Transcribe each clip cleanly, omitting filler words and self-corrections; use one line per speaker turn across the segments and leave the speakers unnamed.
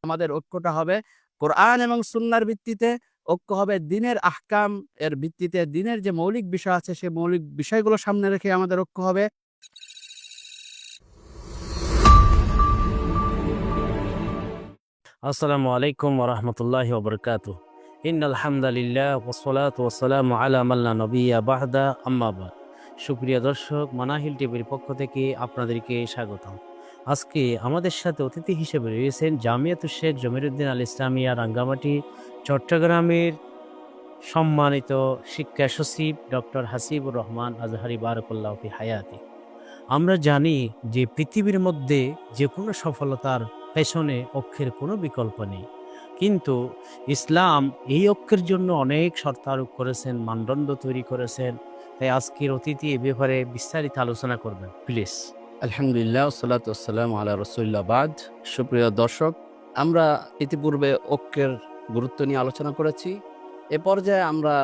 আমাদের ঐক্যটা হবে কোরআন এবং সুন্নাহর ভিত্তিতে, ঐক্য হবে দ্বীনের আহকাম এর ভিত্তিতে, দ্বীনের যে মৌলিক বিষয় আছে সেই মৌলিক বিষয়গুলো সামনে রেখে আমাদের ঐক্য হবে।
আসসালামু আলাইকুম ওয়া রাহমাতুল্লাহি ওয়া বারাকাতুহু। ইন্নাল হামদালিল্লাহ ওয়াসসালাতু ওয়াসসালামু আলা মান লা নাবিয়্যা বা'দা, আম্মা বা'দ। সুপ্রিয় দর্শক, মানাহিল টিভির পক্ষ থেকে আপনাদেরকে স্বাগতম। আজকে আমাদের সাথে অতিথি হিসেবে রয়েছেন জামিয়াতুশ শেখ জমিরুদ্দিন আল ইসলামিয়া রাঙ্গামাটি চট্টগ্রামের সম্মানিত শিক্ষা সচিব ডক্টর হাসিবুর রহমান আজহারি বারাকাল্লাহু ফি হায়াতি। আমরা জানি যে পৃথিবীর মধ্যে যে কোনো সফলতার পেছনে ঐক্যের কোনো বিকল্প নেই, কিন্তু ইসলাম এই ঐক্যের জন্য অনেক শর্ত আরোপ করেছেন, মানদণ্ড তৈরি করেছেন। তাই আজকের অতিথি এ ব্যাপারে বিস্তারিত আলোচনা করবেন, প্লিজ।
আলহামদুলিল্লাহ, ওয়াসসালাতু ওয়াসসালামু আলা রাসূলিল্লাহ বাদ। সুপ্রিয় দর্শক, আমরা ইতিপূর্বে ঐক্যের গুরুত্ব নিয়ে আলোচনা করেছি। এ পর্যায়ে আমরা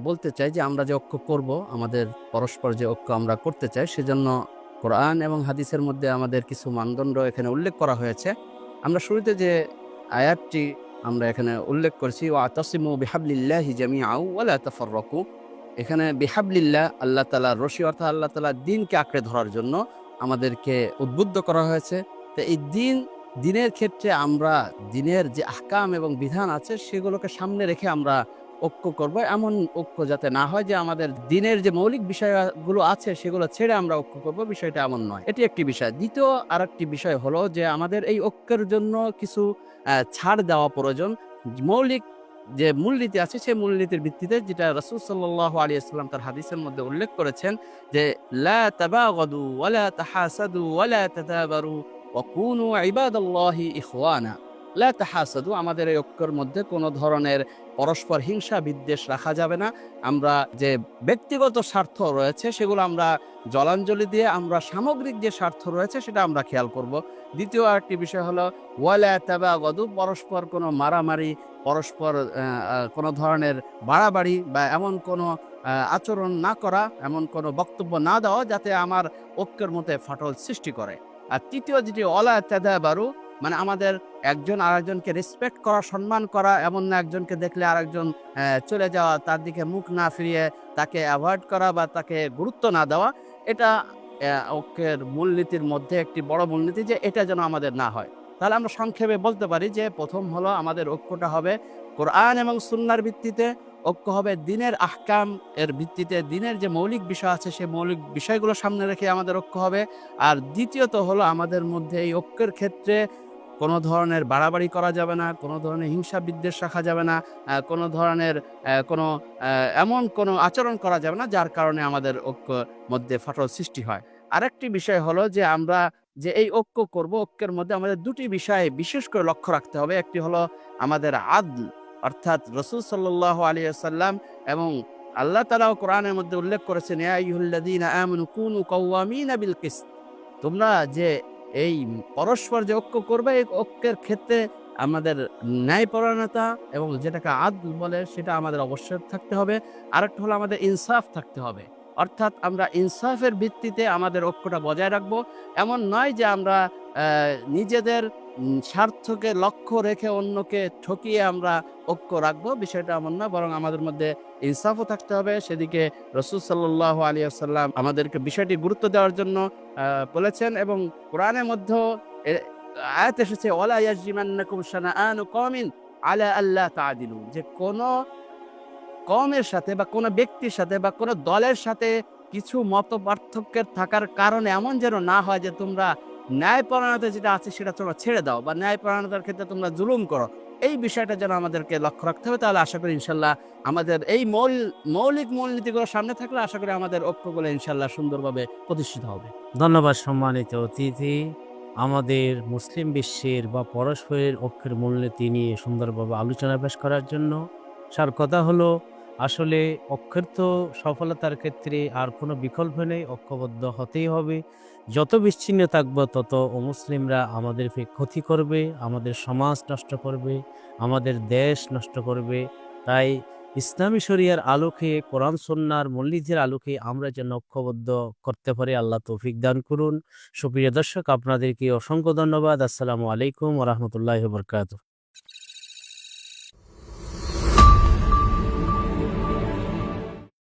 বলতে চাই যে আমরা যে ঐক্য করব, আমাদের পরস্পর যে ঐক্য আমরা করতে চাই, সেজন্য কোরআন এবং হাদিসের মধ্যে আমাদের কিছু মানদণ্ড এখানে উল্লেখ করা হয়েছে। আমরা শুরুতে যে আয়াতটি আমরা এখানে উল্লেখ করেছি, ওয়াতাসিমু বিহাবলিল্লাহি জামিআন ওয়া লা তাফাররাকু, এখানে বিহাবলিল্লাহ আল্লাহ তাআলার রশি অর্থাৎ আল্লাহ তাআলার দ্বীনকে আঁকড়ে ধরার জন্য আমাদেরকে উদ্বুদ্ধ করা হয়েছে। তো এই দ্বীনের ক্ষেত্রে আমরা দ্বীনের যে আহকাম এবং বিধান আছে সেগুলোকে সামনে রেখে আমরা ঐক্য করব। এমন ঐক্য যাতে না হয় যে আমাদের দ্বীনের যে মৌলিক বিষয়গুলো আছে সেগুলো ছেড়ে আমরা ঐক্য করব, বিষয়টা এমন নয়। এটি একটি বিষয়। দ্বিতীয় আরেকটি বিষয় হলো যে আমাদের এই ঐক্যের জন্য কিছু ছাড় দেওয়া প্রয়োজন। মৌলিক যে মূলনীতি আছে সেই মূলনীতির ভিত্তিতে, যেটা রাসূল সাল্লাল্লাহু আলাইহি ওয়াসাল্লাম তার হাদিসের মধ্যে উল্লেখ করেছেন যে লা তাবাগাদু ওয়া লা তাহাসাদু ওয়া লা তাদাবারু ওয়া কুনু ইবাদাল্লাহি ইখওয়ানা। লা তাহাসাদু, আমাদের এই ঐক্যের মধ্যে কোনো ধরনের পরস্পর হিংসা বিদ্বেষ রাখা যাবে না। আমরা যে ব্যক্তিগত স্বার্থ রয়েছে সেগুলো আমরা জলাঞ্জলি দিয়ে আমরা সামগ্রিক যে স্বার্থ রয়েছে সেটা আমরা খেয়াল করব। দ্বিতীয় আরেকটি বিষয় হলো ওয়া লা তাবাগাদু, পরস্পর কোনো মারামারি, পরস্পর কোনো ধরনের বাড়াবাড়ি বা এমন কোনো আচরণ না করা, এমন কোনো বক্তব্য না দেওয়া যাতে আমার ঐক্যের মধ্যে ফাটল সৃষ্টি করে। আর তৃতীয় যেটি ওয়ালা তাদাবারু, মানে আমাদের একজন আরেকজনকে রেসপেক্ট করা, সম্মান করা, এমন না একজনকে দেখলে আরেকজন চলে যাওয়া, তার দিকে মুখ না ফিরিয়ে তাকে অ্যাভয়েড করা বা তাকে গুরুত্ব না দেওয়া। এটা ঐক্যের মূলনীতির মধ্যে একটি বড় মূলনীতি, যে এটা যেন আমাদের না হয়। তাহলে আমরা সংক্ষেপে বলতে পারি যে প্রথম হলো আমাদের ঐক্যটা হবে কোরআন এবং সুন্নাহর ভিত্তিতে, ঐক্য হবে দ্বীনের আহকাম এর ভিত্তিতে, দ্বীনের যে মৌলিক বিষয় আছে সেই মৌলিক বিষয়গুলো সামনে রেখে আমাদের ঐক্য হবে। আর দ্বিতীয়ত হলো আমাদের মধ্যে এই ঐক্যের ক্ষেত্রে কোনো ধরনের বাড়াবাড়ি করা যাবে না, কোনো ধরনের হিংসা বিদ্বেষ রাখা যাবে না, কোনো ধরনের এমন কোনো আচরণ করা যাবে না যার কারণে আমাদের ঐক্য মধ্যে ফাটল সৃষ্টি হয়। আরেকটি বিষয় হলো যে আমরা যে এই ঐক্য করব, ঐক্যের মধ্যে আমাদের দুটি বিষয়ে বিশেষ করে লক্ষ্য রাখতে হবে। একটি হলো আমাদের আদল, অর্থাৎ রাসূল সাল্লাল্লাহু আলাইহি ওয়াসাল্লাম এবং আল্লাহ তাআলাও কোরআনের মধ্যে উল্লেখ করেছেন, ইয়া আইয়ুহাল্লাযীনা আমানু কুনু কাওয়ামিনা বিল কিসত, তোমরা যে এই পরস্পর যে ঐক্য করবে এই ঐক্যের ক্ষেত্রে আমাদের ন্যায়পরায়ণতা এবং যেটাকে আদল বলে সেটা আমাদের অবশ্যই থাকতে হবে। আরেকটা হলো আমাদের ইনসাফ থাকতে হবে, অর্থাৎ আমরা ইনসাফের ভিত্তিতে আমাদের ঐক্যটা বজায় রাখবো। এমন নয় যে আমরা নিজেদের স্বার্থকে লক্ষ্য রেখে অন্যকে ঠকিয়ে আমরা ঐক্য রাখবো, বিষয়টা এমন না, বরং আমাদের মধ্যে ইনসাফও থাকতে হবে। সেদিকে রাসূল সাল্লাল্লাহু আলাইহি ওয়াসাল্লাম আমাদেরকে বিষয়টি গুরুত্ব দেওয়ার জন্য বলেছেন, এবং কোরআনের মধ্যেও এ আয়াত এসেছে, ওয়ালা ইয়াজরিমান্নাকুম শানাআনু কওমিন আলা আল্লা তা'দিলু, যে কোনো কওমের সাথে বা কোনো ব্যক্তির সাথে বা কোনো দলের সাথে কিছু মতপার্থক্যের থাকার কারণে এমন যেন না হয় যে তোমরা ন্যায়পরায়ণতা যেটা আছে সেটা তোমরা ছেড়ে দাও বা ন্যায়পরায়ণতার ক্ষেত্রে তোমরা জুলুম করো। এই বিষয়টা যেন আমাদেরকে লক্ষ্য রাখতে হবে। তাহলে আশা করি ইনশাআল্লাহ আমাদের এই মৌলিক মূলনীতিগুলো সামনে থাকলে আশা করি আমাদের ঐক্যগুলো ইনশাআল্লাহ সুন্দরভাবে প্রতিষ্ঠিত হবে।
ধন্যবাদ সম্মানিত অতিথি, আমাদের মুসলিম বিশ্বের বা পরস্পরের ঐক্যের মূলনীতি নিয়ে সুন্দরভাবে আলোচনা পেশ করার জন্য। সার কথা হলো, আসলে ঐক্যের তো সফলতার ক্ষেত্রে আর কোনো বিকল্প নেই, ঐক্যবদ্ধ হতেই হবে। যত বিচ্ছিন্ন থাকবো তত অমুসলিমরা আমাদেরকে ক্ষতি করবে, আমাদের সমাজ নষ্ট করবে, আমাদের দেশ নষ্ট করবে। তাই ইসলামী শরিয়ার আলোকে, কোরআন সুন্নাহর মূলনীতির আলোকে আমরা যেন ঐক্যবদ্ধ করতে পারি, আল্লাহ তৌফিক দান করুন। সুপ্রিয় দর্শক, আপনাদেরকে অসংখ্য ধন্যবাদ। আসসালামু আলাইকুম ওয়া রাহমাতুল্লাহি ওয়া বারাকাতুহু।